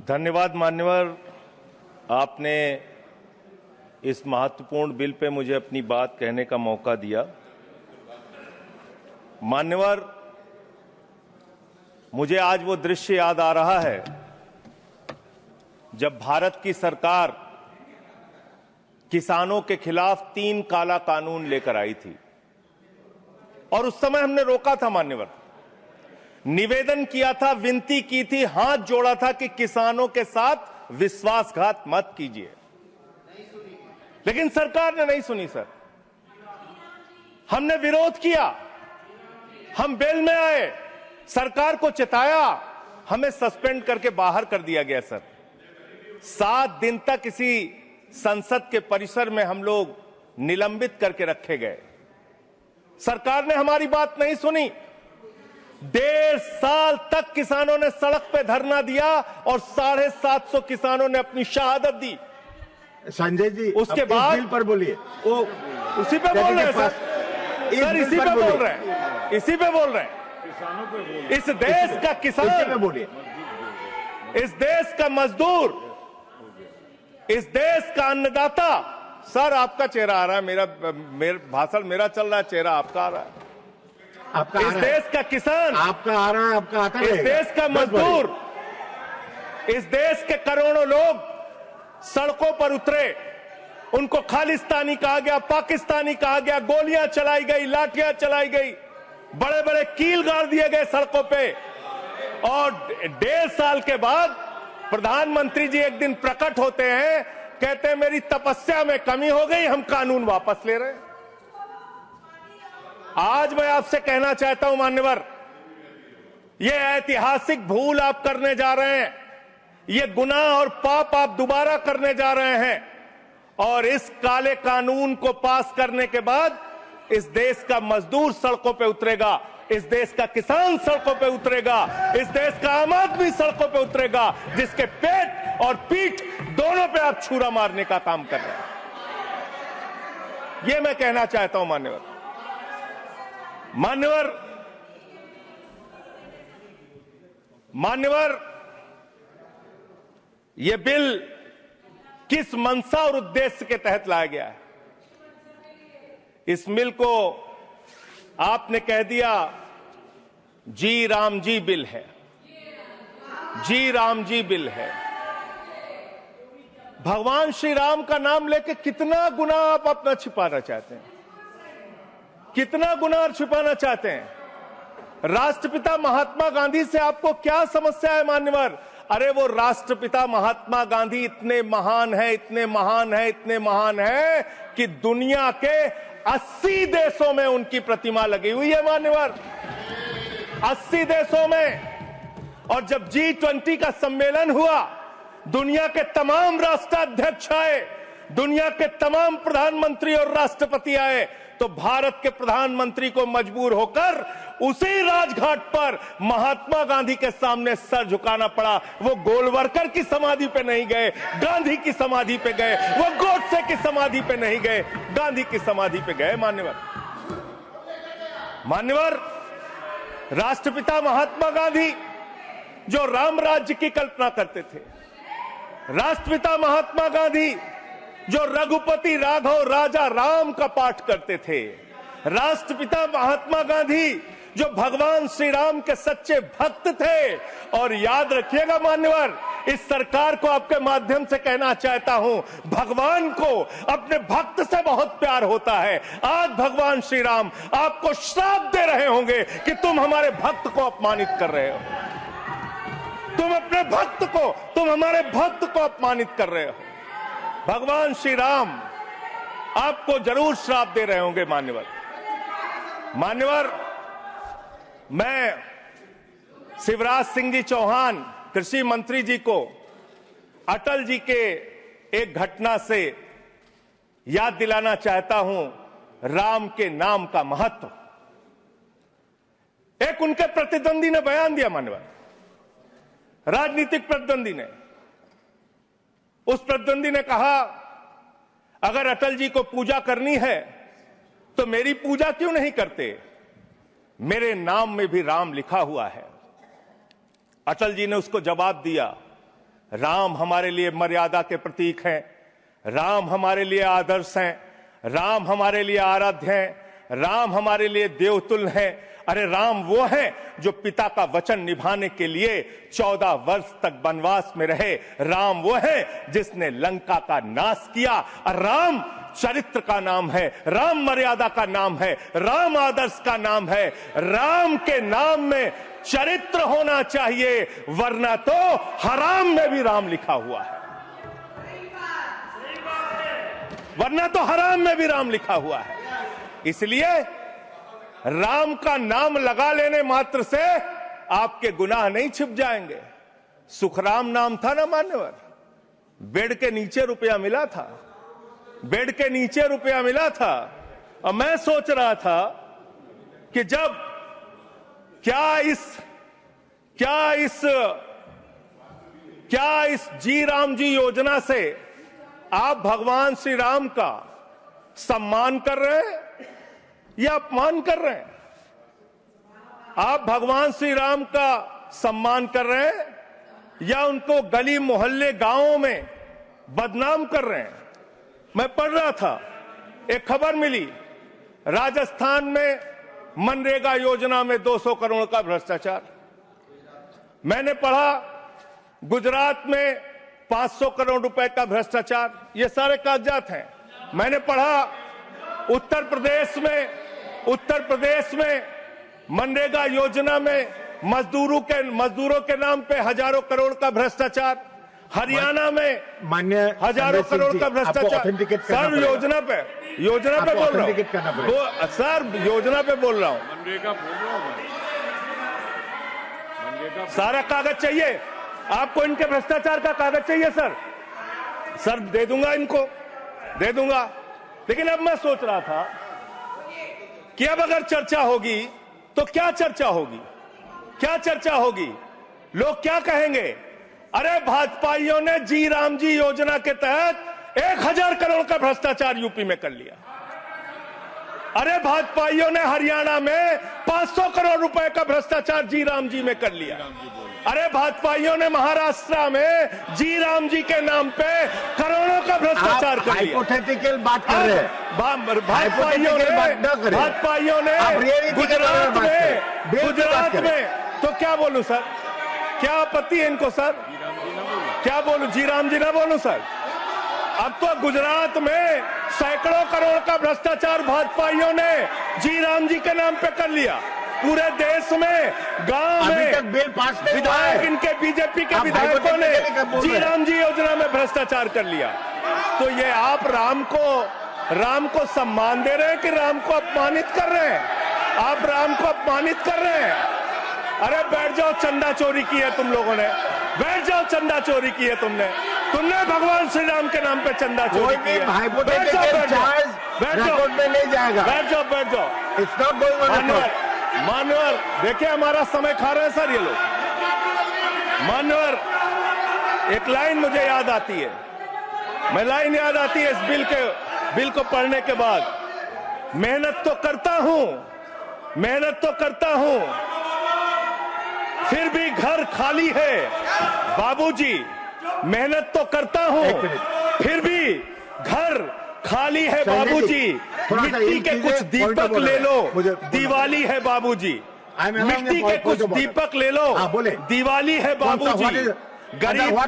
धन्यवाद मान्यवर, आपने इस महत्वपूर्ण बिल पे मुझे अपनी बात कहने का मौका दिया। मान्यवर, मुझे आज वो दृश्य याद आ रहा है जब भारत की सरकार किसानों के खिलाफ 3 काला कानून लेकर आई थी और उस समय हमने रोका था मान्यवर, निवेदन किया था, विनती की थी, हाथ जोड़ा था कि किसानों के साथ विश्वासघात मत कीजिए, लेकिन सरकार ने नहीं सुनी। सर, हमने विरोध किया, हम बेल में आए, सरकार को चिताया, हमें सस्पेंड करके बाहर कर दिया गया। सर, 7 दिन तक इसी संसद के परिसर में हम लोग निलंबित करके रखे गए। सरकार ने हमारी बात नहीं सुनी। 1.5 साल तक किसानों ने सड़क पे धरना दिया और 750 किसानों ने अपनी शहादत दी। संजय जी, उसके बाद बिल पर बोलिए। वो उसी पे बोल रहे हैं सर, इसी पे बोल रहे हैं, इसी पे बोल रहे हैं। इस देश का किसान, बोलिए, इस देश का मजदूर, इस देश का अन्नदाता। सर, आपका चेहरा आ रहा है, मेरा भाषण मेरा चल रहा है, चेहरा आपका आ रहा है। आपका इस देश का किसान, आपका आ रहा है, आपका आता है। इस देश का मजदूर, इस देश के करोड़ों लोग सड़कों पर उतरे, उनको खालिस्तानी कहा गया, पाकिस्तानी कहा गया, गोलियां चलाई गई, लाठियां चलाई गई, बड़े बड़े कील गाड़ दिए गए सड़कों पे। और 1.5 साल के बाद प्रधानमंत्री जी एक दिन प्रकट होते हैं, कहते हैं मेरी तपस्या में कमी हो गई, हम कानून वापस ले रहे हैं। आज मैं आपसे कहना चाहता हूं मान्यवर, यह ऐतिहासिक भूल आप करने जा रहे हैं, ये गुनाह और पाप आप दोबारा करने जा रहे हैं। और इस काले कानून को पास करने के बाद इस देश का मजदूर सड़कों पे उतरेगा, इस देश का किसान सड़कों पे उतरेगा, इस देश का आम आदमी सड़कों पे उतरेगा, जिसके पेट और पीठ दोनों पे आप छुरा मारने का काम कर रहे हैं। ये मैं कहना चाहता हूं मान्यवर। मान्यवर, यह बिल किस मंशा और उद्देश्य के तहत लाया गया है? इस बिल को आपने कह दिया जी राम जी बिल है, जी राम जी बिल है। भगवान श्री राम का नाम लेके कितना गुनाह आप अपना छिपाना चाहते हैं, कितना गुनाह छिपाना चाहते हैं? राष्ट्रपिता महात्मा गांधी से आपको क्या समस्या है मान्यवर? अरे वो राष्ट्रपिता महात्मा गांधी इतने महान है, इतने महान है, इतने महान है कि दुनिया के 80 देशों में उनकी प्रतिमा लगी हुई है मान्यवर, 80 देशों में। और जब G20 का सम्मेलन हुआ, दुनिया के तमाम राष्ट्राध्यक्ष आए, दुनिया के तमाम प्रधानमंत्री और राष्ट्रपति आए, तो भारत के प्रधानमंत्री को मजबूर होकर उसी राजघाट पर महात्मा गांधी के सामने सर झुकाना पड़ा। वो गोलवरकर की समाधि पे नहीं गए, गांधी की समाधि पे गए। वो गोडसे की समाधि पे नहीं गए, गांधी की समाधि पे गए। मान्यवर, राष्ट्रपिता महात्मा गांधी जो राम राज्य की कल्पना करते थे, राष्ट्रपिता महात्मा गांधी जो रघुपति राघव राजा राम का पाठ करते थे, राष्ट्रपिता महात्मा गांधी जो भगवान श्री राम के सच्चे भक्त थे। और याद रखिएगा मान्यवर, इस सरकार को आपके माध्यम से कहना चाहता हूं, भगवान को अपने भक्त से बहुत प्यार होता है। आज भगवान श्री राम आपको श्राप दे रहे होंगे कि तुम हमारे भक्त को अपमानित कर रहे हो, तुम अपने भक्त को, तुम हमारे भक्त को अपमानित कर रहे हो। भगवान श्री राम आपको जरूर श्राप दे रहे होंगे मान्यवर, मैं शिवराज सिंह जी चौहान कृषि मंत्री जी को अटल जी के एक घटना से याद दिलाना चाहता हूं, राम के नाम का महत्व। एक उनके प्रतिद्वंदी ने बयान दिया मान्यवर, राजनीतिक प्रतिद्वंदी ने। उस प्रतिद्वंदी ने कहा, अगर अटल जी को पूजा करनी है तो मेरी पूजा क्यों नहीं करते? मेरे नाम में भी राम लिखा हुआ है। अटल जी ने उसको जवाब दिया, राम हमारे लिए मर्यादा के प्रतीक हैं, राम हमारे लिए आदर्श हैं, राम हमारे लिए आराध्य हैं, राम हमारे लिए देवतुल्य हैं। अरे राम वो हैं जो पिता का वचन निभाने के लिए 14 वर्ष तक वनवास में रहे। राम वो हैं जिसने लंका का नाश किया। और राम चरित्र का नाम है, राम मर्यादा का नाम है, राम आदर्श का नाम है। राम के नाम में चरित्र होना चाहिए, वरना तो हराम में भी राम लिखा हुआ है, वरना तो हराम में भी राम लिखा हुआ है। इसलिए राम का नाम लगा लेने मात्र से आपके गुनाह नहीं छिप जाएंगे। सुखराम नाम था ना मान्यवर, बेड के नीचे रुपया मिला था, बेड के नीचे रुपया मिला था। और मैं सोच रहा था कि जब क्या इस जी राम जी योजना से आप भगवान श्री राम का सम्मान कर रहे हैं या अपमान कर रहे हैं? आप भगवान श्री राम का सम्मान कर रहे हैं या उनको गली मोहल्ले गांवों में बदनाम कर रहे हैं? मैं पढ़ रहा था, एक खबर मिली, राजस्थान में मनरेगा योजना में 200 करोड़ का भ्रष्टाचार। मैंने पढ़ा गुजरात में 500 करोड़ रुपए का भ्रष्टाचार। ये सारे कागजात हैं। मैंने पढ़ा उत्तर प्रदेश में मनरेगा योजना में मजदूरों के नाम पे हजारों करोड़ का भ्रष्टाचार। हरियाणा में मान्य हजारों करोड़ का भ्रष्टाचार। सर योजना पे बोल रहा हूँ सर, योजना पे बोल रहा हूँ। सारा कागज चाहिए आपको, इनके भ्रष्टाचार का कागज चाहिए सर दे दूंगा, इनको दे दूंगा। लेकिन अब मैं सोच रहा था कि अब अगर चर्चा होगी तो क्या चर्चा होगी? लोग क्या कहेंगे? अरे भाजपाइयों ने जी राम जी योजना के तहत 1000 करोड़ का भ्रष्टाचार यूपी में कर लिया। अरे भाजपाइयों ने हरियाणा में 500 करोड़ रुपए का भ्रष्टाचार जी राम जी में कर लिया। अरे भाजपाइयों ने महाराष्ट्र में जी राम जी के नाम पे करोड़ों का भ्रष्टाचार कर लिया। हाइपोथेटिकल बात कर रहे हैं। भाजपाइयों ने गुजरात में तो क्या बोलूं सर? क्या आपत्ति है इनको सर? क्या बोलूं? जी राम जी ना बोलूं सर? अब तो गुजरात में सैकड़ों करोड़ का भ्रष्टाचार भाजपाइयों ने जी राम जी के नाम पे कर लिया। पूरे देश में गांव में बिल पास विधायक, इनके बीजेपी के विधायकों ने जी राम जी योजना में भ्रष्टाचार कर लिया। तो ये आप राम को सम्मान दे रहे हैं कि राम को अपमानित कर रहे हैं? आप राम को अपमानित कर रहे हैं। अरे बैठ जाओ, चंदा चोरी की है तुम लोगों ने, बैठ जाओ, चंदा चोरी की है तुमने भगवान श्री राम के नाम पे चंदा चोरी की है। बैठ जाओ, नहीं जाएगा। बैठ जाओ। It's not going on. मानवर देखिए हमारा समय खा रहे हैं सर ये लोग। मानवर, एक लाइन मुझे याद आती है, इस बिल को पढ़ने के बाद। मेहनत तो करता हूं फिर भी घर खाली है बाबूजी। मेहनत तो करता हूं फिर भी घर खाली है बाबूजी। मिट्टी के कुछ दीपक ले लो, दिवाली है बाबूजी। मिट्टी के कुछ दीपक ले लो, दिवाली है बाबूजी। गरीब